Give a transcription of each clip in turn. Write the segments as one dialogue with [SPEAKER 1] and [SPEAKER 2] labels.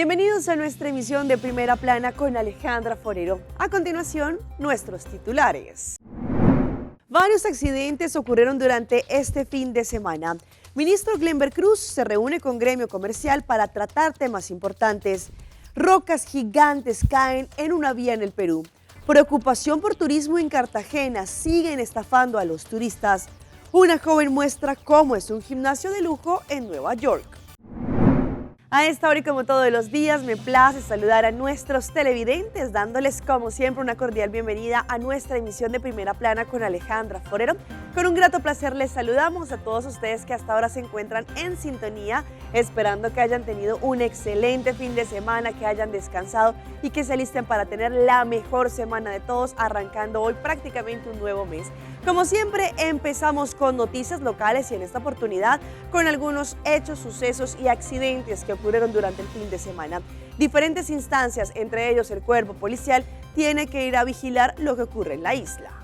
[SPEAKER 1] Bienvenidos a nuestra emisión de Primera Plana con Alejandra Forero. A continuación, nuestros titulares. Varios accidentes ocurrieron durante este fin de semana. Ministro Glenber Cruz se reúne con gremio comercial para tratar temas importantes. Rocas gigantes caen en una vía en el Perú. Preocupación por turismo en Cartagena. Siguen estafando a los turistas. Una joven muestra cómo es un gimnasio de lujo en Nueva York. A esta hora y como todos los días, me place saludar a nuestros televidentes, dándoles como siempre una cordial bienvenida a nuestra emisión de Primera Plana con Alejandra Forero. Con un grato placer les saludamos a todos ustedes que hasta ahora se encuentran en sintonía, esperando que hayan tenido un excelente fin de semana, que hayan descansado y que se alisten para tener la mejor semana de todos, arrancando hoy prácticamente un nuevo mes. Como siempre, empezamos con noticias locales y en esta oportunidad con algunos hechos, sucesos y accidentes que ocurrieron durante el fin de semana. Diferentes instancias, entre ellos el cuerpo policial, tiene que ir a vigilar lo que ocurre en la isla.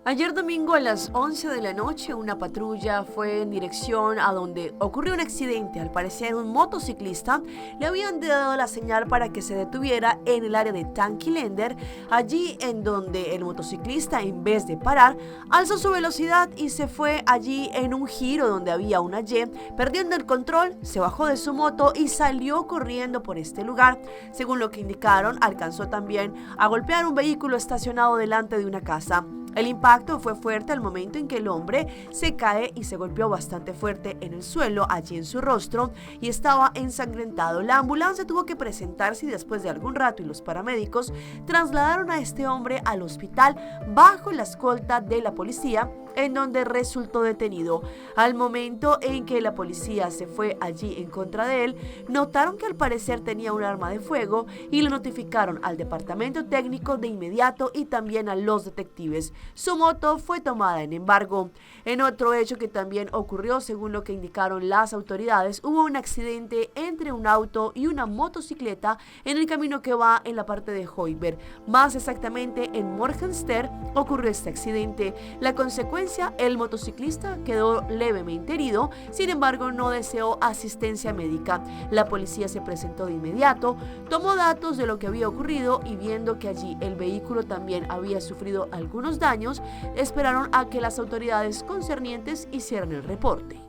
[SPEAKER 1] Ayer domingo a las 11 de la noche una patrulla fue en dirección a donde ocurrió un accidente. Al parecer un motociclista le habían dado la señal para que se detuviera en el área de Tanquilender, allí en donde el motociclista, en vez de parar, alzó su velocidad y se fue allí en un giro donde había una Y, perdiendo el control, se bajó de su moto y salió corriendo por este lugar. Según lo que indicaron, alcanzó también a golpear un vehículo estacionado delante de una casa. El impacto fue fuerte al momento en que el hombre se cae y se golpeó bastante fuerte en el suelo, allí en su rostro, y estaba ensangrentado. La ambulancia tuvo que presentarse y después de algún rato y los paramédicos trasladaron a este hombre al hospital bajo la escolta de la policía, en donde resultó detenido. Al momento en que la policía se fue allí en contra de él, notaron que al parecer tenía un arma de fuego y lo notificaron al departamento técnico de inmediato y también a los detectives. Su moto fue tomada en embargo. En otro hecho que también ocurrió, según lo que indicaron las autoridades, hubo un accidente entre un auto y una motocicleta en el camino que va en la parte de Hoiberg. Más exactamente en Morgenstern ocurrió este accidente. La consecuencia, el motociclista quedó levemente herido, sin embargo no deseó asistencia médica. La policía se presentó de inmediato, tomó datos de lo que había ocurrido y viendo que allí el vehículo también había sufrido algunos daños, esperaron a que las autoridades concernientes hicieran el reporte.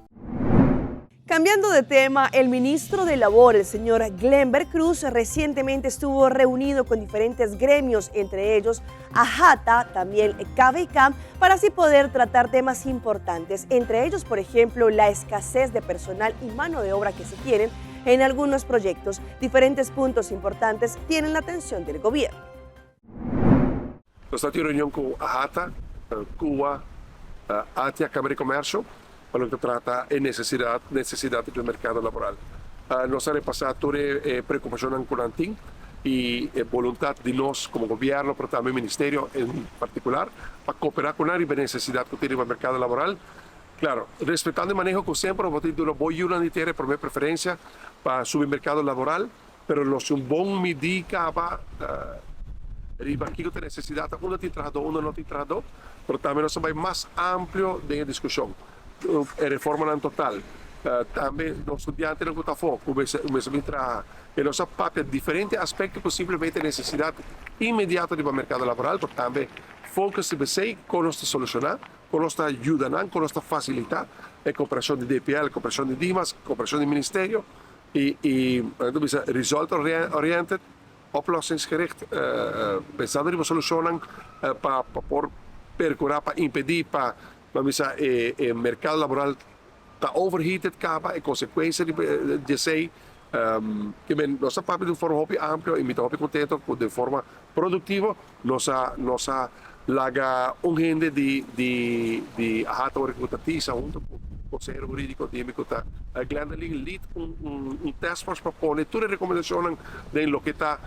[SPEAKER 1] Cambiando de tema, el ministro de Labor, el señor Glenber Cruz, recientemente estuvo reunido con diferentes gremios, entre ellos AJATA, también KBK, para así poder tratar temas importantes, entre ellos, por ejemplo, la escasez de personal y mano de obra que se tienen en algunos proyectos. Diferentes puntos importantes tienen la atención del gobierno.
[SPEAKER 2] Sono stati in riunione con AHATA, CUA, ATIA, Cámara de Comercio, para lo que trata de necesidad del mercado laboral. Nos han pasado preocupación con Antin y voluntad de nos como gobierno, pero también ministerio en particular, para cooperar con la necesidad que tiene el mercado laboral. Claro, respetando el manejo que siempre, voy a unanimidad por mi preferencia para su mercado laboral, pero los un buen medida va aquí tem necesidade, uno tem trabajador, uno no tem trabajador, pero también nos va más amplio de discusión. Reforma en total. También los estudiantes no están foco, como se trabaja. E nos parte diferentes aspectos que simplesmente necesidad inmediata do mercado laboral, pero também foco se você com nossa solucionar, com nossa ajuda, com nossa facilitar, a cooperação de DPL, cooperação de DIMAS, cooperação de Ministerio e result oriented, oplossingsgericht, pensando in soluzioni per percurar, para impedir, para el mercado laboral está overheated, e consequências de sei que nossa parte de forma ampla e me estou contento de forma produtiva nossa laga gente de AHATA recrutativa junto com o Conselho Jurídico Académico da Glenda lead task force propone tutte le raccomandazioni dello che sta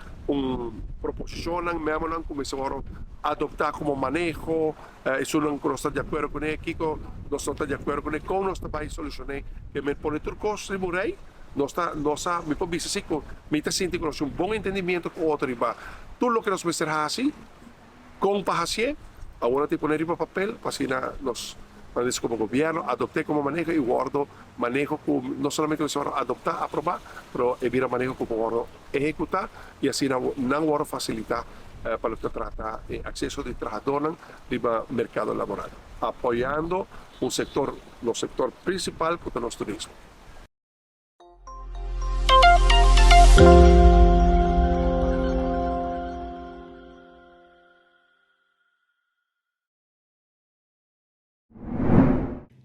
[SPEAKER 2] proposizione mesmo non come sono adottare come manejo e sono non sta di acuerdo con Kiko non sta di acuerdo con come non sta mai soluzione che me pone turcos riburei nossa mi può dire sì mi sta senti con un buon intendimento con altri ma tutto lo che nos meser hasi con pahasie a una tipo neri papel pasina nos Adesso come governo adopté como manejo e guardo manejo como, non solamente se adoptar, aprovar, pero è vero manejo como guardo ejecutar e assim não guardo facilitar para lo que trata de acceso de trabajadores al mercado laboral, apoyando un sector, el sector principal que es el turismo.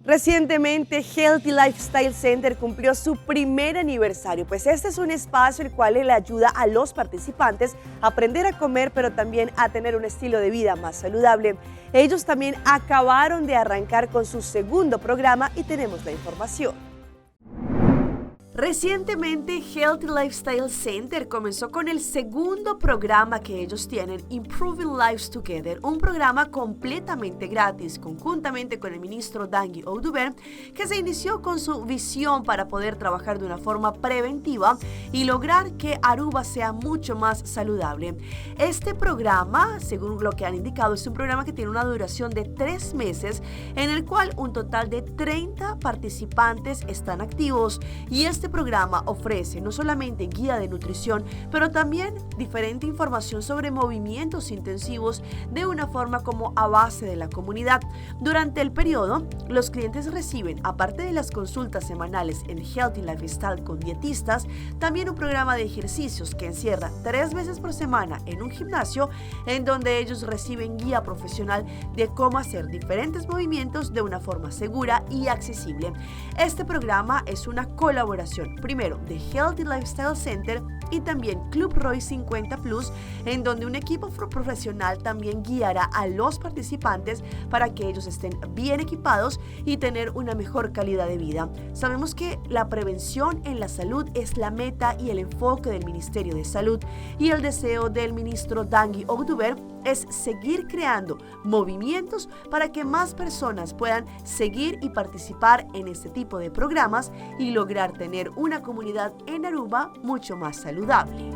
[SPEAKER 1] Recientemente, Healthy Lifestyle Center cumplió su primer aniversario, pues este es un espacio el cual le ayuda a los participantes a aprender a comer, pero también a tener un estilo de vida más saludable. Ellos también acabaron de arrancar con su segundo programa y tenemos la información. Recientemente, Healthy Lifestyle Center comenzó con el segundo programa que ellos tienen, Improving Lives Together, un programa completamente gratis, conjuntamente con el ministro Tanguy Oudouber, que se inició con su visión para poder trabajar de una forma preventiva y lograr que Aruba sea mucho más saludable. Este programa, según lo que han indicado, es un programa que tiene una duración de 3 meses, en el cual un total de 30 participantes están activos, y este programa ofrece no solamente guía de nutrición, pero también diferente información sobre movimientos intensivos de una forma como a base de la comunidad. Durante el periodo, los clientes reciben, aparte de las consultas semanales en Healthy Lifestyle con dietistas, también un programa de ejercicios que encierra 3 veces por semana en un gimnasio, en donde ellos reciben guía profesional de cómo hacer diferentes movimientos de una forma segura y accesible. Este programa es una colaboración primero de Healthy Lifestyle Center y también Club Roy 50 Plus, en donde un equipo profesional también guiará a los participantes para que ellos estén bien equipados y tener una mejor calidad de vida. Sabemos que la prevención en la salud es la meta y el enfoque del Ministerio de Salud, y el deseo del ministro Tanguy Oudouber es seguir creando movimientos para que más personas puedan seguir y participar en este tipo de programas y lograr tener una comunidad en Aruba mucho más saludable.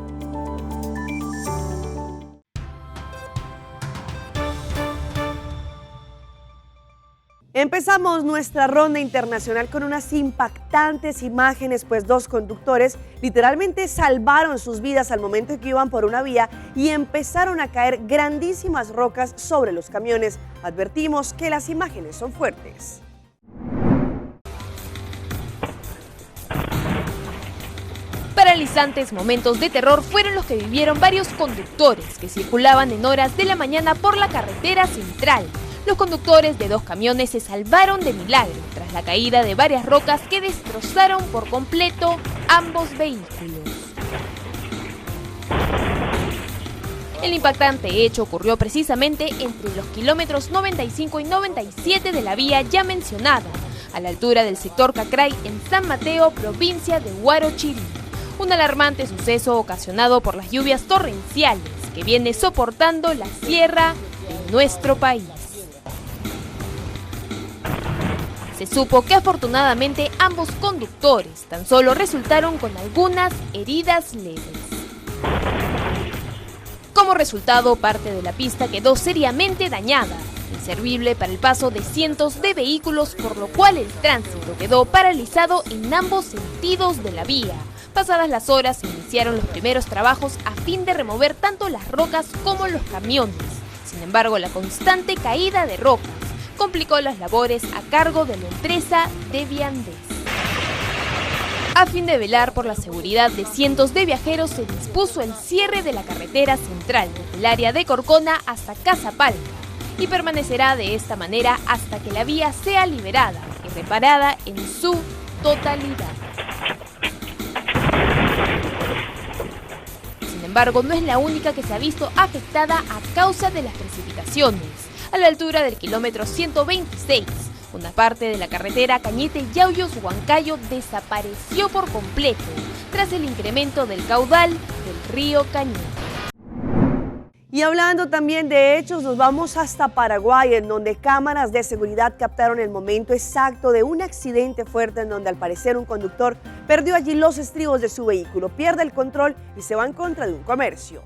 [SPEAKER 1] Empezamos nuestra ronda internacional con unas impactantes imágenes, pues 2 conductores literalmente salvaron sus vidas al momento en que iban por una vía y empezaron a caer grandísimas rocas sobre los camiones. Advertimos que las imágenes son fuertes.
[SPEAKER 3] Paralizantes momentos de terror fueron los que vivieron varios conductores que circulaban en horas de la mañana por la carretera central. Los conductores de 2 camiones se salvaron de milagro tras la caída de varias rocas que destrozaron por completo ambos vehículos. El impactante hecho ocurrió precisamente entre los kilómetros 95 y 97 de la vía ya mencionada, a la altura del sector Cacray en San Mateo, provincia de Huarochirí. Un alarmante suceso ocasionado por las lluvias torrenciales que viene soportando la sierra de nuestro país. Se supo que afortunadamente ambos conductores tan solo resultaron con algunas heridas leves. Como resultado, parte de la pista quedó seriamente dañada, inservible para el paso de cientos de vehículos, por lo cual el tránsito quedó paralizado en ambos sentidos de la vía. Pasadas las horas, se iniciaron los primeros trabajos a fin de remover tanto las rocas como los camiones. Sin embargo, la constante caída de rocas complicó las labores a cargo de la empresa de Viandes. A fin de velar por la seguridad de cientos de viajeros, se dispuso el cierre de la carretera central desde el área de Corcona hasta Casa Palma, y permanecerá de esta manera hasta que la vía sea liberada y reparada en su totalidad. Sin embargo, no es la única que se ha visto afectada a causa de las precipitaciones. A la altura del kilómetro 126, una parte de la carretera Cañete-Yauyos-Huancayo desapareció por completo tras el incremento del caudal del río Cañete.
[SPEAKER 1] Y hablando también de hechos, nos vamos hasta Paraguay, en donde cámaras de seguridad captaron el momento exacto de un accidente fuerte en donde al parecer un conductor perdió allí los estribos de su vehículo, pierde el control y se va en contra de un comercio.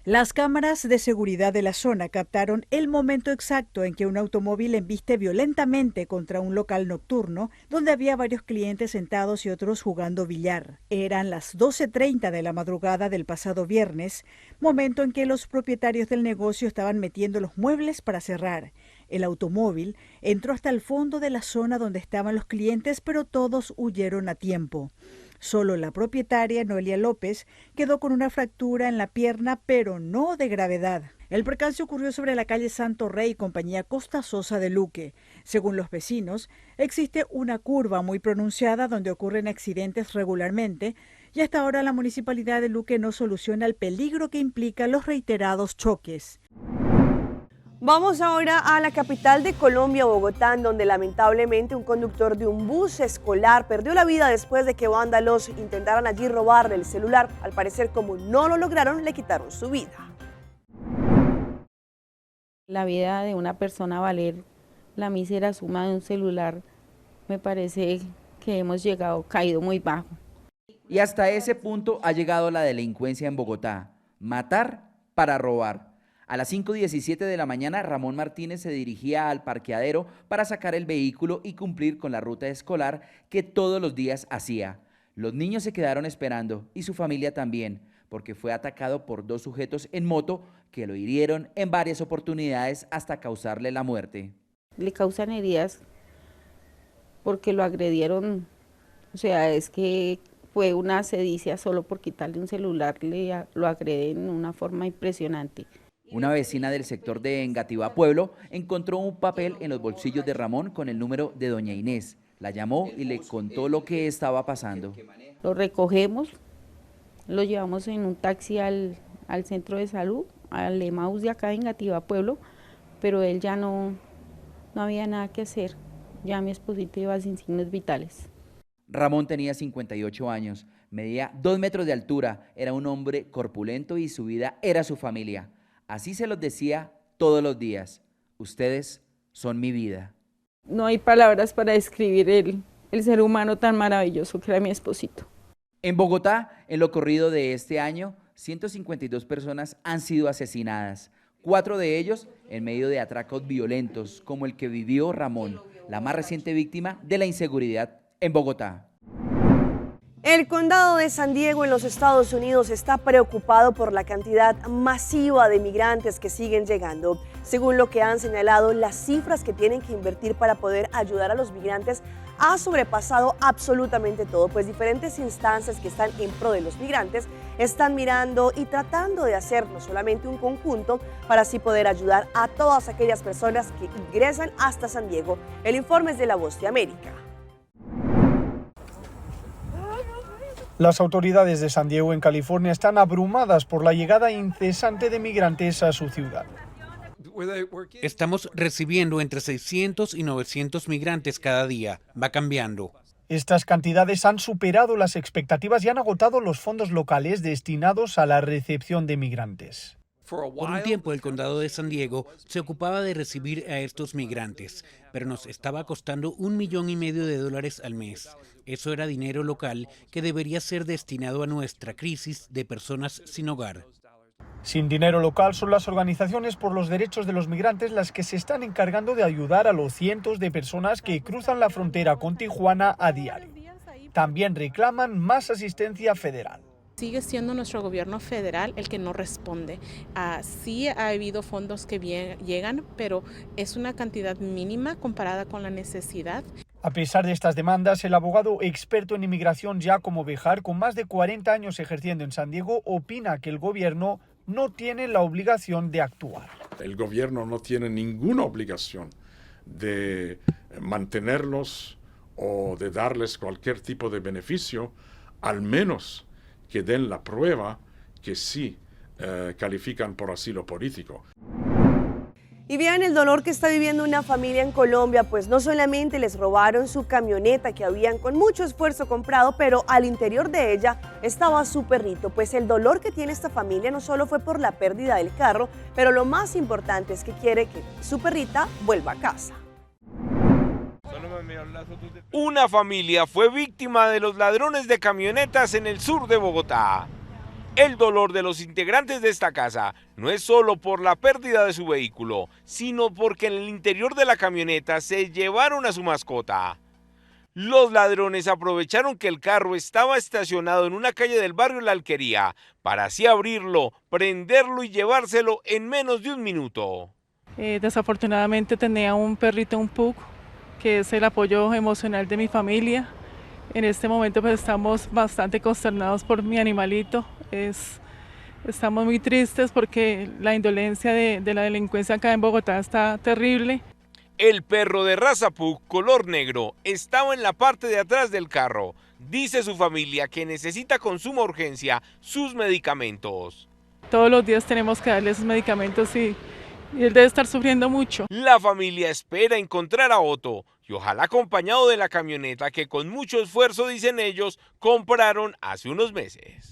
[SPEAKER 4] Las cámaras de seguridad de la zona captaron el momento exacto en que un automóvil embiste violentamente contra un local nocturno donde había varios clientes sentados y otros jugando billar. Eran las 12:30 de la madrugada del pasado viernes, momento en que los propietarios del negocio estaban metiendo los muebles para cerrar. El automóvil entró hasta el fondo de la zona donde estaban los clientes, pero todos huyeron a tiempo. Solo la propietaria, Noelia López, quedó con una fractura en la pierna, pero no de gravedad. El percance ocurrió sobre la calle Santo Rey, compañía Costa Sosa de Luque. Según los vecinos, existe una curva muy pronunciada donde ocurren accidentes regularmente y hasta ahora la municipalidad de Luque no soluciona el peligro que implican los reiterados choques.
[SPEAKER 1] Vamos ahora a la capital de Colombia, Bogotá, en donde lamentablemente un conductor de un bus escolar perdió la vida después de que vándalos intentaran allí robarle el celular. Al parecer, como no lo lograron, le quitaron su vida.
[SPEAKER 5] La vida de una persona valer la mísera suma de un celular, me parece que hemos caído muy bajo.
[SPEAKER 6] Y hasta ese punto ha llegado la delincuencia en Bogotá: matar para robar. A las 5:17 de la mañana, Ramón Martínez se dirigía al parqueadero para sacar el vehículo y cumplir con la ruta escolar que todos los días hacía. Los niños se quedaron esperando y su familia también, porque fue atacado por dos sujetos en moto que lo hirieron en varias oportunidades hasta causarle la muerte.
[SPEAKER 5] Le causan heridas porque lo agredieron, o sea, es que fue una sedicia solo por quitarle un celular, lo agreden de una forma impresionante.
[SPEAKER 6] Una vecina del sector de Engativá Pueblo encontró un papel en los bolsillos de Ramón con el número de doña Inés. La llamó y le contó lo que estaba pasando.
[SPEAKER 5] Lo recogemos, lo llevamos en un taxi al centro de salud, al Emaús de acá de Engativá Pueblo, pero él ya no había nada que hacer. Ya mi esposito iba sin signos vitales.
[SPEAKER 6] Ramón tenía 58 años, medía 2 metros de altura, era un hombre corpulento y su vida era su familia. Así se los decía todos los días: ustedes son mi vida.
[SPEAKER 5] No hay palabras para describir el ser humano tan maravilloso que era mi esposito.
[SPEAKER 6] En Bogotá, en lo corrido de este año, 152 personas han sido asesinadas. 4 de ellos en medio de atracos violentos, como el que vivió Ramón, la más reciente víctima de la inseguridad en Bogotá.
[SPEAKER 1] El condado de San Diego en los Estados Unidos está preocupado por la cantidad masiva de migrantes que siguen llegando. Según lo que han señalado, las cifras que tienen que invertir para poder ayudar a los migrantes ha sobrepasado absolutamente todo, pues diferentes instancias que están en pro de los migrantes están mirando y tratando de hacer no solamente un conjunto para así poder ayudar a todas aquellas personas que ingresan hasta San Diego. El informe es de La Voz de América.
[SPEAKER 7] Las autoridades de San Diego, en California, están abrumadas por la llegada incesante de migrantes a su ciudad.
[SPEAKER 8] Estamos recibiendo entre 600 y 900 migrantes cada día. Va cambiando.
[SPEAKER 7] Estas cantidades han superado las expectativas y han agotado los fondos locales destinados a la recepción de migrantes.
[SPEAKER 8] Por un tiempo el condado de San Diego se ocupaba de recibir a estos migrantes, pero nos estaba costando $1,5 millones al mes. Eso era dinero local que debería ser destinado a nuestra crisis de personas sin hogar.
[SPEAKER 7] Sin dinero local, son las organizaciones por los derechos de los migrantes las que se están encargando de ayudar a los cientos de personas que cruzan la frontera con Tijuana a diario. También reclaman más asistencia federal.
[SPEAKER 9] Sigue siendo nuestro gobierno federal el que no responde. Sí ha habido fondos que llegan, pero es una cantidad mínima comparada con la necesidad.
[SPEAKER 7] A pesar de estas demandas, el abogado experto en inmigración Giacomo Bejar, con más de 40 años ejerciendo en San Diego, opina que el gobierno no tiene la obligación de actuar.
[SPEAKER 10] El gobierno no tiene ninguna obligación de mantenerlos o de darles cualquier tipo de beneficio, al menos que den la prueba que sí califican por asilo político.
[SPEAKER 1] Y vean el dolor que está viviendo una familia en Colombia, pues no solamente les robaron su camioneta que habían con mucho esfuerzo comprado, pero al interior de ella estaba su perrito. Pues el dolor que tiene esta familia no solo fue por la pérdida del carro, pero lo más importante es que quiere que su perrita vuelva a casa.
[SPEAKER 11] Una familia fue víctima de los ladrones de camionetas en el sur de Bogotá. El dolor de los integrantes de esta casa no es solo por la pérdida de su vehículo, sino porque en el interior de la camioneta se llevaron a su mascota. Los ladrones aprovecharon que el carro estaba estacionado en una calle del barrio La Alquería para así abrirlo, prenderlo y llevárselo en menos de un minuto.
[SPEAKER 12] Desafortunadamente tenía un perrito, un pug, que es el apoyo emocional de mi familia. En este momento pues estamos bastante consternados por mi animalito. Estamos muy tristes porque la indolencia de la delincuencia acá en Bogotá está terrible.
[SPEAKER 11] El perro de raza pug color negro estaba en la parte de atrás del carro. Dice su familia que necesita con suma urgencia sus medicamentos.
[SPEAKER 12] Todos los días tenemos que darle esos medicamentos y él debe estar sufriendo mucho.
[SPEAKER 11] La familia espera encontrar a Otto y ojalá acompañado de la camioneta que con mucho esfuerzo, dicen ellos, compraron hace unos meses.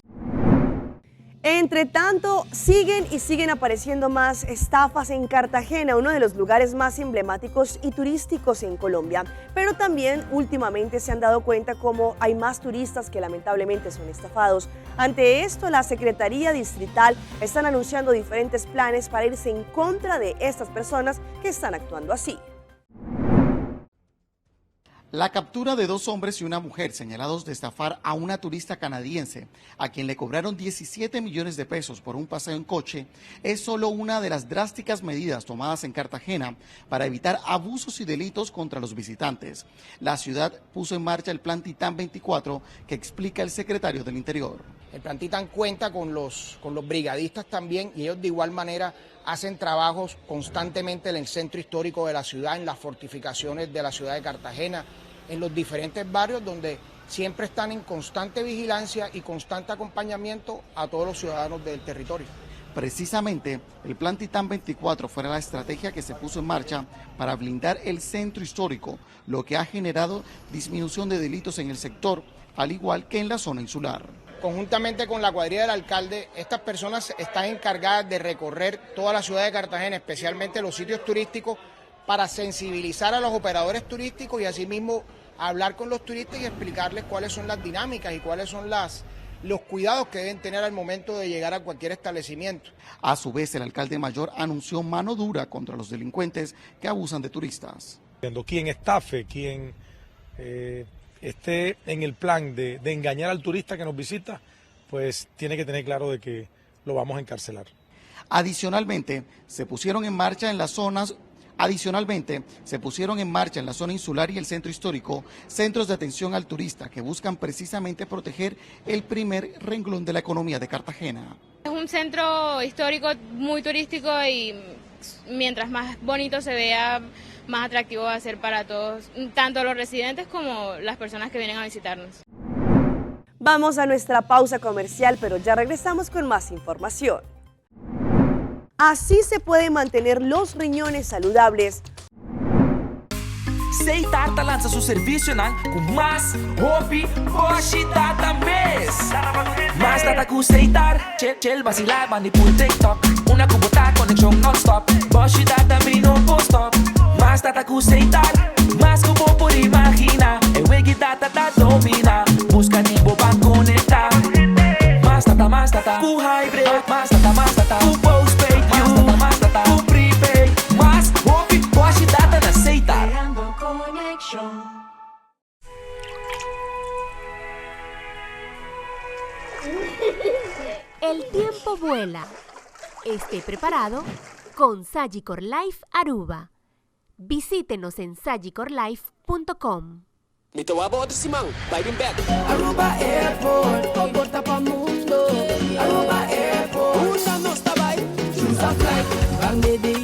[SPEAKER 1] Entre tanto, siguen apareciendo más estafas en Cartagena, uno de los lugares más emblemáticos y turísticos en Colombia. Pero también últimamente se han dado cuenta cómo hay más turistas que lamentablemente son estafados. Ante esto, la Secretaría Distrital están anunciando diferentes planes para irse en contra de estas personas que están actuando así.
[SPEAKER 13] La captura de 2 hombres y una mujer señalados de estafar a una turista canadiense, a quien le cobraron 17 millones de pesos por un paseo en coche, es solo una de las drásticas medidas tomadas en Cartagena para evitar abusos y delitos contra los visitantes. La ciudad puso en marcha el Plan Titán 24, que explica el secretario del Interior.
[SPEAKER 14] El Plan Titán cuenta con los brigadistas también, y ellos de igual manera hacen trabajos constantemente en el centro histórico de la ciudad, en las fortificaciones de la ciudad de Cartagena, en los diferentes barrios donde siempre están en constante vigilancia y constante acompañamiento a todos los ciudadanos del territorio.
[SPEAKER 13] Precisamente, el Plan Titán 24 fue la estrategia que se puso en marcha para blindar el centro histórico, lo que ha generado disminución de delitos en el sector, al igual que en la zona insular.
[SPEAKER 14] Conjuntamente con la cuadrilla del alcalde, estas personas están encargadas de recorrer toda la ciudad de Cartagena, especialmente los sitios turísticos, para sensibilizar a los operadores turísticos y asimismo hablar con los turistas y explicarles cuáles son las dinámicas y cuáles son los cuidados que deben tener al momento de llegar a cualquier establecimiento.
[SPEAKER 13] A su vez, el alcalde mayor anunció mano dura contra los delincuentes que abusan de turistas.
[SPEAKER 15] Quien estafe, quien esté en el plan de engañar al turista que nos visita, pues tiene que tener claro de que lo vamos a encarcelar.
[SPEAKER 13] Adicionalmente, se pusieron en marcha en la zona insular y el centro histórico centros de atención al turista que buscan precisamente proteger el primer renglón de la economía de Cartagena.
[SPEAKER 16] Es un centro histórico muy turístico y mientras más bonito se vea, más atractivo va a ser para todos, tanto los residentes como las personas que vienen a visitarnos.
[SPEAKER 1] Vamos a nuestra pausa comercial, pero ya regresamos con más información. Así se pueden mantener los riñones saludables.
[SPEAKER 17] Seitarta lança seu serviço com mais hobby, hoje data mês. Mais data com Seitar, chill vacilar, manipul TikTok. Una cubota conexão non-stop, hoje data me no post-stop. Mais data com Seitar, mais cubo por imaginar. É wegi data da domina, busca tipo para conectar. Mais data, com hybrid, mais data, com postpaid, mais data, com prepaid. Mais hobby, hoje data na Seitar.
[SPEAKER 18] El tiempo vuela. Esté preparado con Sagicor Life Aruba. Visítenos en sagicorlife.com.
[SPEAKER 19] Aruba Airport, comporta pa' mundo. Aruba Airport, una no está by. Choose a flight, carne de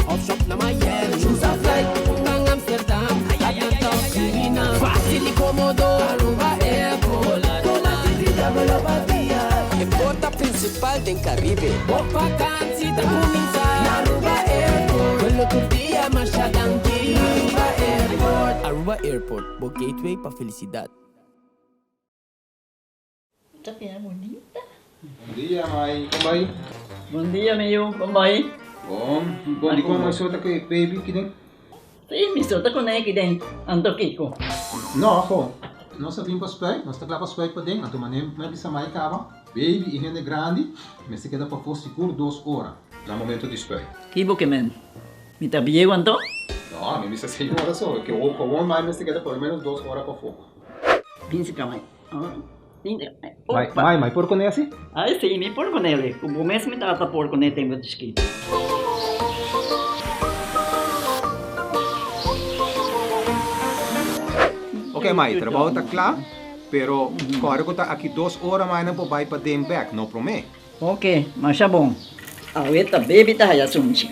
[SPEAKER 19] off shop na Miami. Choose a flight, hanggang Amsterdam, at na Toxina. Fácil y cómodo, Aruba Airport. Con la actividad de la bahía. El porta principal del Caribe. O vacancy da comienzar. Aruba Airport, vuelo Turquía, Mashadanki. Aruba Airport. Aruba Airport, o gateway para felicidad.
[SPEAKER 20] Esta piedra bonita.
[SPEAKER 21] Bom dia, Mai. Como vai?
[SPEAKER 20] Bom dia, meu. Como vai?
[SPEAKER 21] Bom. Di ko mo isuot ako baby kini?
[SPEAKER 20] Sí, mi suota con aqui dentro. Ando
[SPEAKER 21] No, ako. Nós vim para spray. Nós tá lá para spray pa din. Ato manem, may bisa mai ka ba? Baby e gente grande, mas se queda para fora seguro 2 horas, no momento de espera.
[SPEAKER 20] Kibo que men. Me tá bien aguantó.
[SPEAKER 21] Não, me disse 6 horas só, que o comum mais se queda por menos 2 horas para fora.
[SPEAKER 20] Pince camay.
[SPEAKER 21] Mai, por con esse?
[SPEAKER 20] Ay, sí, me por con él. Como mes me trata por con él tengo escrito.
[SPEAKER 21] Ok, Mai, trabalho está claro, pero agora que está aqui 2 horas mais não vai para dem back, não promete?
[SPEAKER 20] Ok, mas tá bom. Ahorita baby tá aí assunto.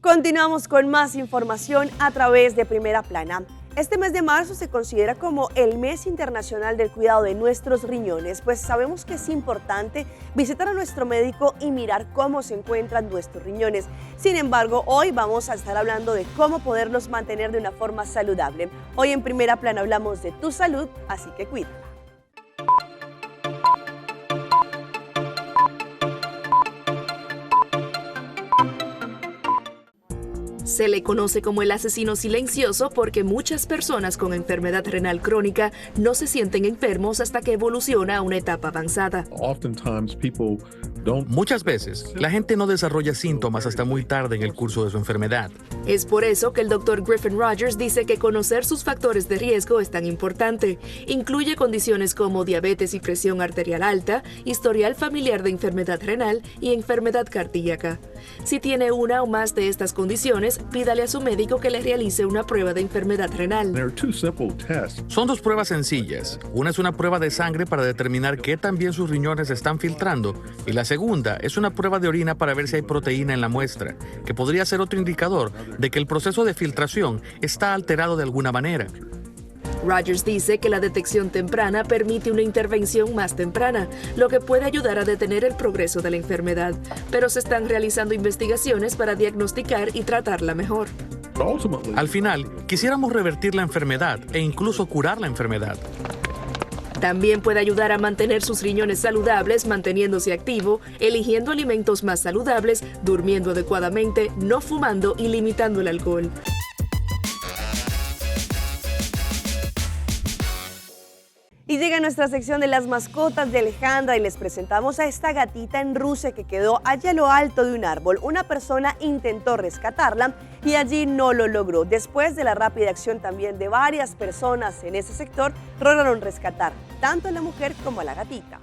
[SPEAKER 1] Continuamos con más información a través de Primera Plana. Este mes de marzo se considera como el mes internacional del cuidado de nuestros riñones, pues sabemos que es importante visitar a nuestro médico y mirar cómo se encuentran nuestros riñones. Sin embargo, hoy vamos a estar hablando de cómo poderlos mantener de una forma saludable. Hoy en Primera Plana hablamos de tu salud, así que cuídala.
[SPEAKER 2] Se le conoce como el asesino silencioso porque muchas personas con enfermedad renal crónica no se sienten enfermos hasta que evoluciona a una etapa avanzada.
[SPEAKER 22] Muchas veces, la gente no desarrolla síntomas hasta muy tarde en el curso de su enfermedad.
[SPEAKER 2] Es por eso que el Dr. Griffin Rogers dice que conocer sus factores de riesgo es tan importante. Incluye condiciones como diabetes y presión arterial alta, historial familiar de enfermedad renal y enfermedad cardíaca. Si tiene una o más de estas condiciones, pídale a su médico que le realice una prueba de enfermedad renal.
[SPEAKER 22] Son 2 pruebas sencillas. Una es una prueba de sangre para determinar qué tan bien sus riñones están filtrando, y la segunda es una prueba de orina para ver si hay proteína en la muestra, que podría ser otro indicador de que el proceso de filtración está alterado de alguna manera.
[SPEAKER 2] Rogers dice que la detección temprana permite una intervención más temprana, lo que puede ayudar a detener el progreso de la enfermedad, pero se están realizando investigaciones para diagnosticar y tratarla mejor.
[SPEAKER 22] Al final, quisiéramos revertir la enfermedad e incluso curar la enfermedad.
[SPEAKER 2] También puede ayudar a mantener sus riñones saludables, manteniéndose activo, eligiendo alimentos más saludables, durmiendo adecuadamente, no fumando y limitando el alcohol.
[SPEAKER 1] Y llega nuestra sección de las mascotas de Alejandra y les presentamos a esta gatita en Rusia que quedó allá a lo alto de un árbol. Una persona intentó rescatarla y allí no lo logró. Después de la rápida acción también de varias personas en ese sector, lograron rescatar tanto a la mujer como a la gatita.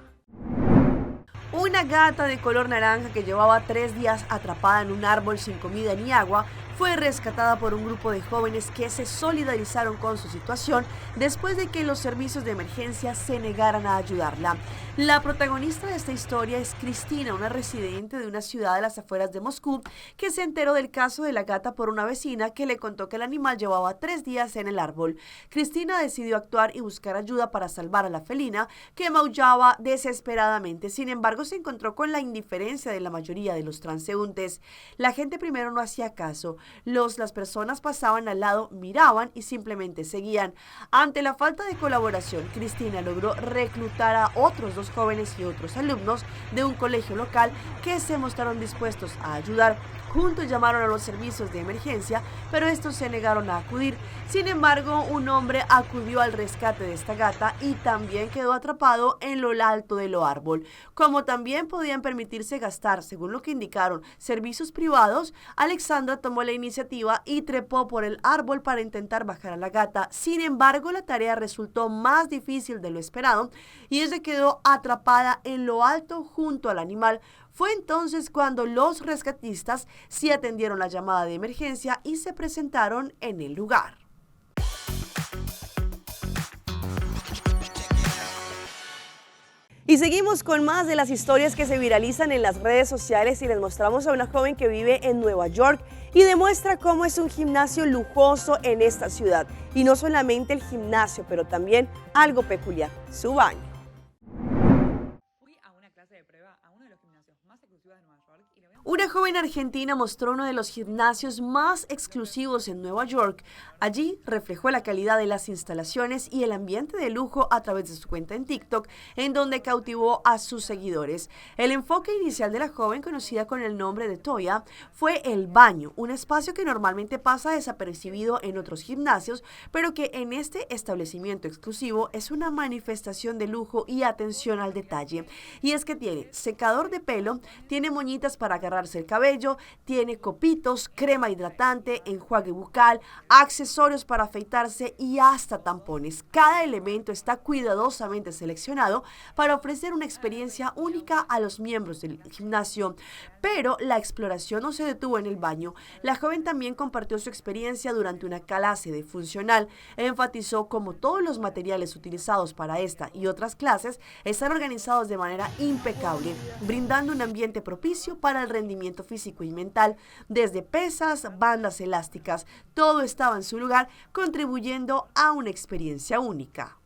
[SPEAKER 1] Una gata de color naranja que llevaba 3 días atrapada en un árbol sin comida ni agua fue rescatada por un grupo de jóvenes que se solidarizaron con su situación después de que los servicios de emergencia se negaran a ayudarla. La protagonista de esta historia es Cristina, una residente de una ciudad de las afueras de Moscú, que se enteró del caso de la gata por una vecina que le contó que el animal llevaba 3 días en el árbol. Cristina decidió actuar y buscar ayuda para salvar a la felina, que maullaba desesperadamente. Sin embargo, se encontró con la indiferencia de la mayoría de los transeúntes. La gente primero no hacía caso. Las personas pasaban al lado, miraban y simplemente seguían. Ante la falta de colaboración, Cristina logró reclutar a otros 2 jóvenes y otros alumnos de un colegio local que se mostraron dispuestos a ayudar. Juntos llamaron a los servicios de emergencia, pero estos se negaron a acudir. Sin embargo, un hombre acudió al rescate de esta gata y también quedó atrapado en lo alto del árbol. Como también podían permitirse gastar, según lo que indicaron, servicios privados, Alexandra tomó la iniciativa y trepó por el árbol para intentar bajar a la gata. Sin embargo, la tarea resultó más difícil de lo esperado y ella quedó atrapada en lo alto junto al animal. Fue entonces cuando los rescatistas sí atendieron la llamada de emergencia y se presentaron en el lugar. Y seguimos con más de las historias que se viralizan en las redes sociales y les mostramos a una joven que vive en Nueva York y demuestra cómo es un gimnasio lujoso en esta ciudad. Y no solamente el gimnasio, pero también algo peculiar, su baño. Una joven argentina mostró uno de los gimnasios más exclusivos en Nueva York. Allí reflejó la calidad de las instalaciones y el ambiente de lujo a través de su cuenta en TikTok, en donde cautivó a sus seguidores. El enfoque inicial de la joven, conocida con el nombre de Toya, fue el baño, un espacio que normalmente pasa desapercibido en otros gimnasios, pero que en este establecimiento exclusivo es una manifestación de lujo y atención al detalle. Y es que tiene secador de pelo, tiene moñitas para agarrarse el cabello, tiene copitos, crema hidratante, enjuague bucal, accesorios para afeitarse y hasta tampones. Cada elemento está cuidadosamente seleccionado para ofrecer una experiencia única a los miembros del gimnasio. Pero la exploración no se detuvo en el baño. La joven también compartió su experiencia durante una clase de funcional. Enfatizó cómo todos los materiales utilizados para esta y otras clases están organizados de manera impecable, brindando un ambiente propicio para el rendimiento físico y mental. Desde pesas, bandas elásticas, todo estaba en su lugar, contribuyendo a una experiencia única.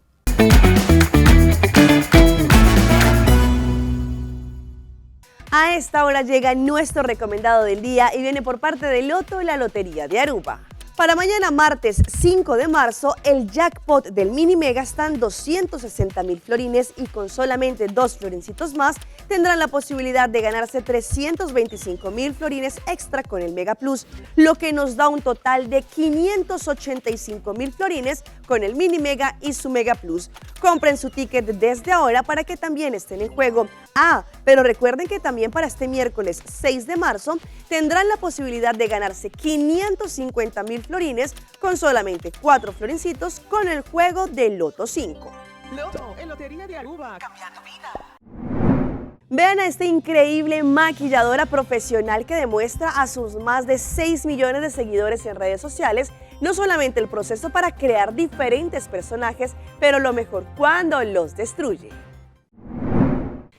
[SPEAKER 1] A esta hora llega nuestro recomendado del día y viene por parte de Loto, la Lotería de Aruba. Para mañana martes 5 de marzo, el jackpot del Mini Mega están 260.000 florines y con solamente 2 florincitos más tendrán la posibilidad de ganarse 325.000 florines extra con el Mega Plus, lo que nos da un total de 585.000 florines con el Mini Mega y su Mega Plus. Compren su ticket desde ahora para que también estén en juego. Pero recuerden que también para este miércoles 6 de marzo tendrán la posibilidad de ganarse 550.000 florines con solamente 4 florincitos con el juego de Loto 5.
[SPEAKER 3] Loto, en Lotería de Aruba, cambiando vida.
[SPEAKER 1] Vean a esta increíble maquilladora profesional que demuestra a sus más de 6 millones de seguidores en redes sociales no solamente el proceso para crear diferentes personajes, pero lo mejor, cuando los destruye.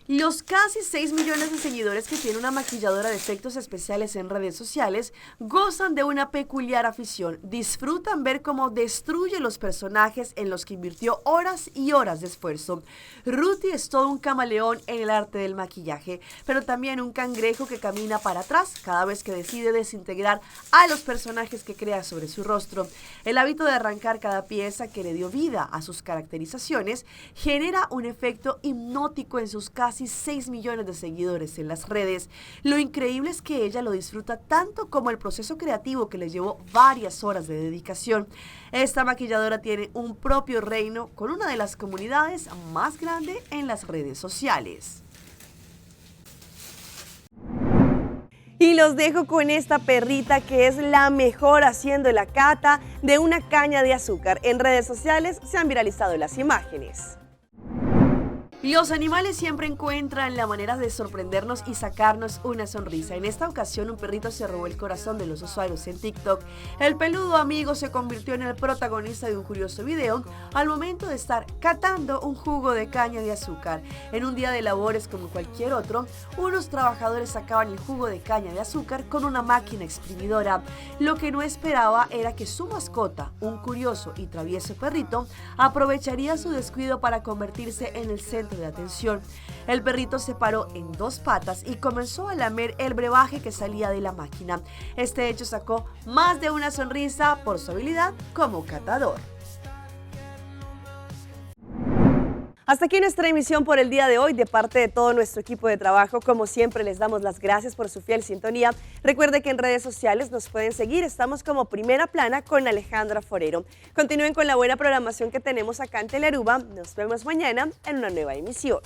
[SPEAKER 1] Los casi 6 millones de seguidores que tiene una maquilladora de efectos especiales en redes sociales gozan de una peculiar afición. Disfrutan ver cómo destruye los personajes en los que invirtió horas y horas de esfuerzo. Ruthie es todo un camaleón en el arte del maquillaje, pero también un cangrejo que camina para atrás cada vez que decide desintegrar a los personajes que crea sobre su rostro. El hábito de arrancar cada pieza que le dio vida a sus caracterizaciones genera un efecto hipnótico en sus casi 6 millones de seguidores en las redes. Lo increíble es que ella lo disfruta tanto como el proceso creativo que le llevó varias horas de dedicación. Esta maquilladora tiene un propio reino con una de las comunidades más grandes en las redes sociales. Y los dejo con esta perrita que es la mejor haciendo la cata de una caña de azúcar. En redes sociales se han viralizado las imágenes. Los animales siempre encuentran la manera de sorprendernos y sacarnos una sonrisa. En esta ocasión, un perrito se robó el corazón de los usuarios en TikTok. El peludo amigo se convirtió en el protagonista de un curioso video al momento de estar catando un jugo de caña de azúcar. En un día de labores como cualquier otro, unos trabajadores sacaban el jugo de caña de azúcar con una máquina exprimidora. Lo que no esperaba era que su mascota, un curioso y travieso perrito, aprovecharía su descuido para convertirse en el centro de atención. El perrito se paró en 2 patas y comenzó a lamer el brebaje que salía de la máquina. Este hecho sacó más de una sonrisa por su habilidad como catador. Hasta aquí nuestra emisión por el día de hoy. De parte de todo nuestro equipo de trabajo, como siempre, les damos las gracias por su fiel sintonía. Recuerde que en redes sociales nos pueden seguir. Estamos como Primera Plana con Alejandra Forero. Continúen con la buena programación que tenemos acá en Telearuba. Nos vemos mañana en una nueva emisión.